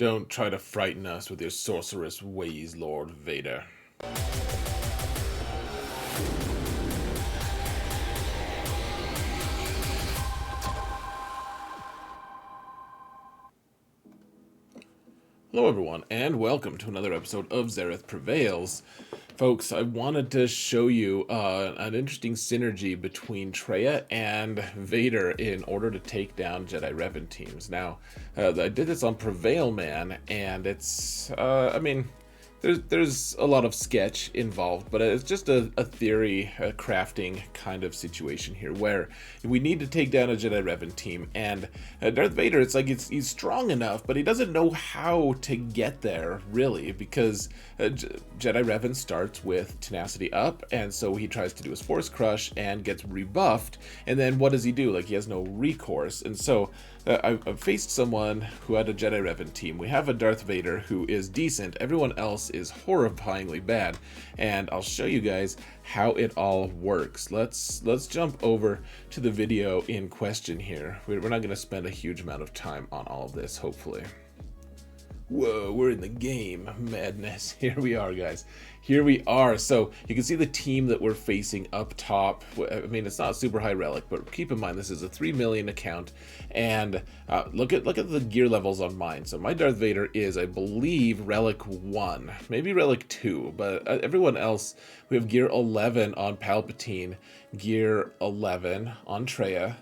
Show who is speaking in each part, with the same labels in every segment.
Speaker 1: Don't try to frighten us with your sorcerous ways, Lord Vader. Hello everyone, and welcome to another episode of Zareth Prevails. Folks, I wanted to show you an interesting synergy between Traya and Vader in order to take down Jedi Revan teams. Now, I did this on Prevail Man, and it's, there's a lot of sketch involved, but it's just a theory, a crafting kind of situation here where we need to take down a Jedi Revan team, and Darth Vader, it's like he's strong enough, but he doesn't know how to get there, really, because Jedi Revan starts with tenacity up, and so he tries to do his Force Crush and gets rebuffed, and then what does he do? Like, he has no recourse, and so I've faced someone who had a Jedi Revan team. We have a Darth Vader who is decent. Everyone else is horrifyingly bad. And I'll show you guys how it all works. Let's jump over to the video in question here. We're not going to spend a huge amount of time on all of this, hopefully. Whoa, we're in the game. Madness. Here we are, guys. Here we are. So you can see the team that we're facing up top. I mean, it's not super high relic, but keep in mind this is a 3 million account. And look at the gear levels on mine. So my Darth Vader is, I believe, relic 1, maybe relic 2, but everyone else, we have gear 11 on Palpatine, gear 11 on Traya,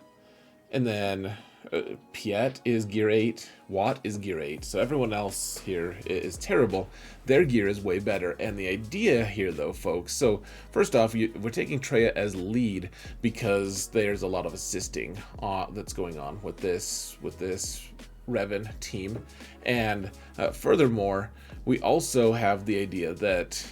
Speaker 1: and then Piet is gear 8, Watt is gear 8, so everyone else here is terrible. Their gear is way better, and the idea here, though, folks, so first off, we're taking Traya as lead because there's a lot of assisting that's going on with this Revan team, and furthermore, we also have the idea that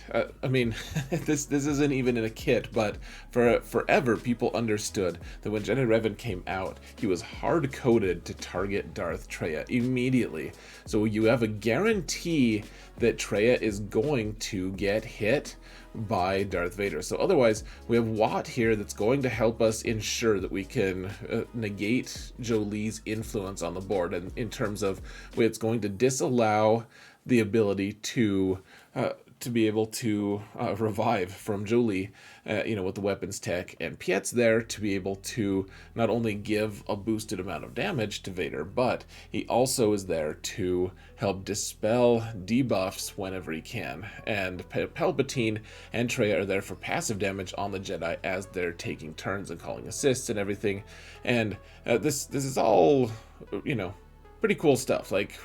Speaker 1: this isn't even in a kit, but for forever people understood that when Jedi Revan came out, he was hard coded to target Darth Traya immediately. So you have a guarantee that Traya is going to get hit by Darth Vader. So otherwise, we have Watt here that's going to help us ensure that we can negate Jolie's influence on the board, and in terms of it's going to disallow the ability to be able to revive from Jolie, with the weapons tech, and Piet's there to be able to not only give a boosted amount of damage to Vader, but he also is there to help dispel debuffs whenever he can. And Palpatine and Traya are there for passive damage on the Jedi as they're taking turns and calling assists and everything. And this is all, pretty cool stuff. Like,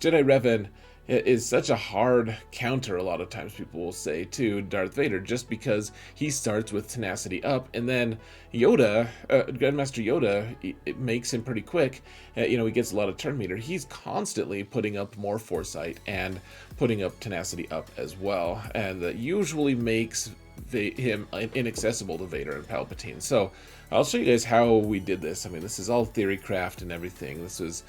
Speaker 1: Jedi Revan is such a hard counter, a lot of times people will say, to Darth Vader, just because he starts with tenacity up, and then Yoda, Grandmaster Yoda, it makes him pretty quick. He gets a lot of turn meter. He's constantly putting up more foresight and putting up tenacity up as well, and that usually makes him inaccessible to Vader and Palpatine. So I'll show you guys how we did this. I mean, this is all theory craft and everything. This was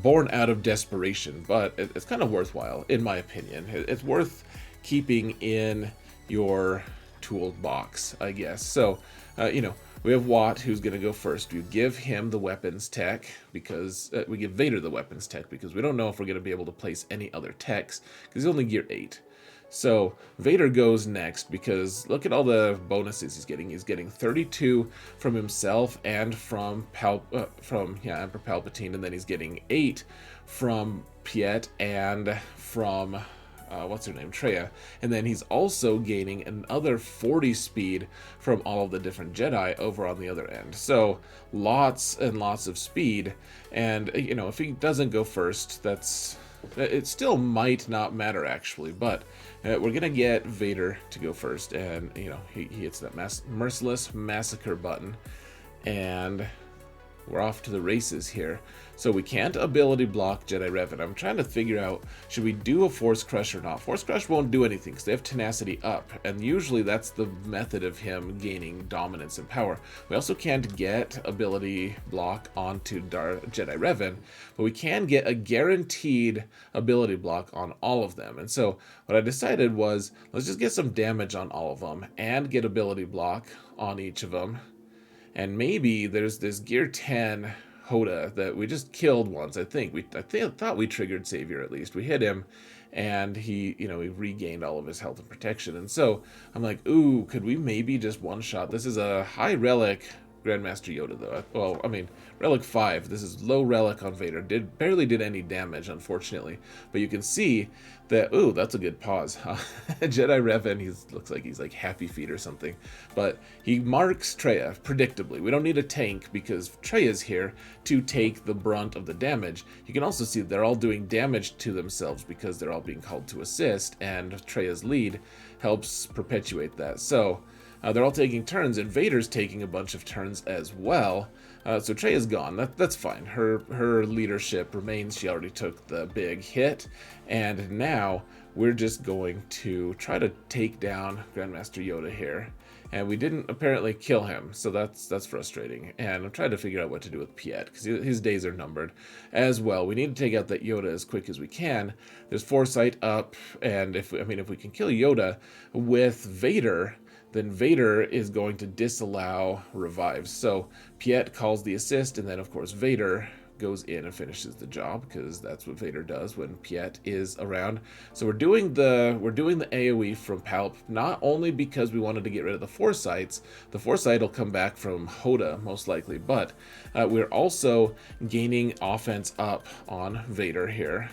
Speaker 1: born out of desperation, but it's kind of worthwhile, in my opinion. It's worth keeping in your toolbox, I guess. So, we have Watt, who's going to go first. We give him the weapons tech because we give Vader the weapons tech because we don't know if we're going to be able to place any other techs because he's only gear 8. So Vader goes next because look at all the bonuses he's getting. He's getting 32 from himself and from Emperor Palpatine, and then he's getting 8 from Piet and from Traya, and then he's also gaining another 40 speed from all of the different Jedi over on the other end. So lots and lots of speed, and if he doesn't go first, it still might not matter actually, but we're gonna get Vader to go first, and he hits that merciless massacre button, and we're off to the races here. So we can't ability block Jedi Revan. I'm trying to figure out, should we do a Force Crush or not? Force Crush won't do anything because they have tenacity up, and usually that's the method of him gaining dominance and power. We also can't get ability block onto Jedi Revan, but we can get a guaranteed ability block on all of them. And so what I decided was, let's just get some damage on all of them and get ability block on each of them. And maybe there's this gear 10 Hoda that we just killed once. I thought we triggered Savior at least. We hit him, and he regained all of his health and protection. And so I'm like, ooh, could we maybe just one shot? This is a high relic Grandmaster Yoda, though. Well, I mean, Relic 5. This is low relic on Vader. Barely did any damage, unfortunately. But you can see that, ooh, that's a good pause. Jedi Revan, looks like he's like Happy Feet or something. But he marks Traya, predictably. We don't need a tank because Treya's here to take the brunt of the damage. You can also see they're all doing damage to themselves because they're all being called to assist, and Treya's lead helps perpetuate that. So they're all taking turns, and Vader's taking a bunch of turns as well. So Treya's gone. That's fine. Her leadership remains. She already took the big hit, and now we're just going to try to take down Grandmaster Yoda here. And we didn't apparently kill him, so that's frustrating. And I'm trying to figure out what to do with Piet, because his days are numbered as well. We need to take out that Yoda as quick as we can. There's Foresight up, and if we can kill Yoda with Vader, then Vader is going to disallow revives. So Piet calls the assist, and then of course Vader goes in and finishes the job, because that's what Vader does when Piet is around. So we're doing the AoE from Palp, not only because we wanted to get rid of the Foresights. The Foresight will come back from Hoda most likely, but we're also gaining offense up on Vader here.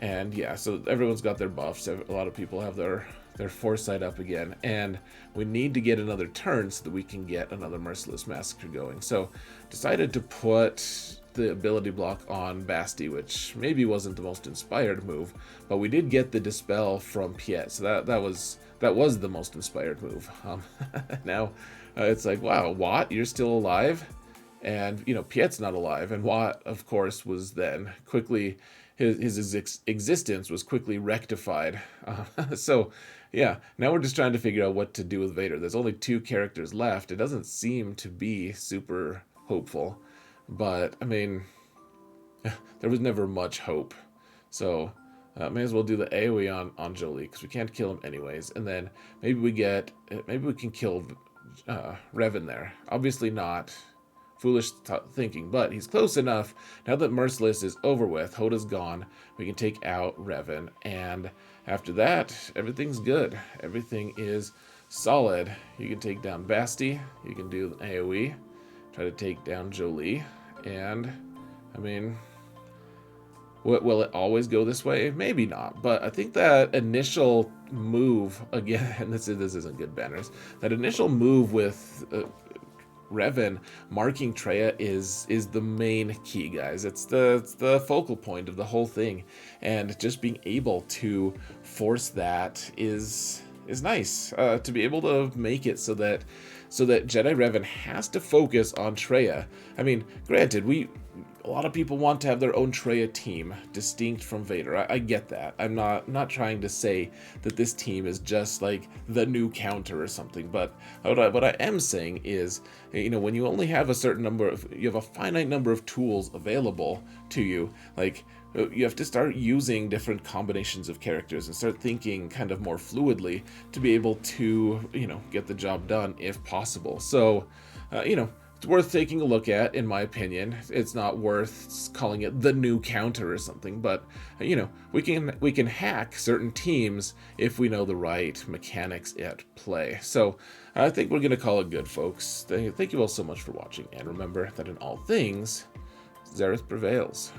Speaker 1: And yeah, so everyone's got their buffs. A lot of people have their Foresight up again, and we need to get another turn so that we can get another Merciless Massacre going. So decided to put the ability block on Basti, which maybe wasn't the most inspired move, but we did get the Dispel from Piet, so that was the most inspired move. Now it's like, wow, Watt, you're still alive? And Piet's not alive, and Watt, of course, was then quickly his existence was quickly rectified. So yeah, now we're just trying to figure out what to do with Vader. There's only 2 characters left. It doesn't seem to be super hopeful, but I mean, there was never much hope. So may as well do the AoE on Jolie, because we can't kill him anyways. And then maybe we can kill Revan there. Obviously not foolish thinking, but he's close enough. Now that Merciless is over with, Hoda's gone, we can take out Revan, and after that, everything's good. Everything is solid. You can take down Basti, you can do the AoE, try to take down Jolie, and I mean, will it always go this way? Maybe not, but I think that initial move, again, and this isn't good banners, that initial move with Revan marking Traya is the main key, guys. It's the focal point of the whole thing, and just being able to force that is nice. To be able to make it so that Jedi Revan has to focus on Traya. I mean, granted, a lot of people want to have their own Traya team distinct from Vader. I get that. I'm not trying to say that this team is just like the new counter or something, but what I am saying is, when you only have you have a finite number of tools available to you, like, you have to start using different combinations of characters and start thinking kind of more fluidly to be able to, get the job done if possible. So, it's worth taking a look at, in my opinion. It's not worth calling it the new counter or something, but we can hack certain teams if we know the right mechanics at play. So I think we're gonna call it good, folks. Thank you all so much for watching, and remember that in all things, Zareth prevails.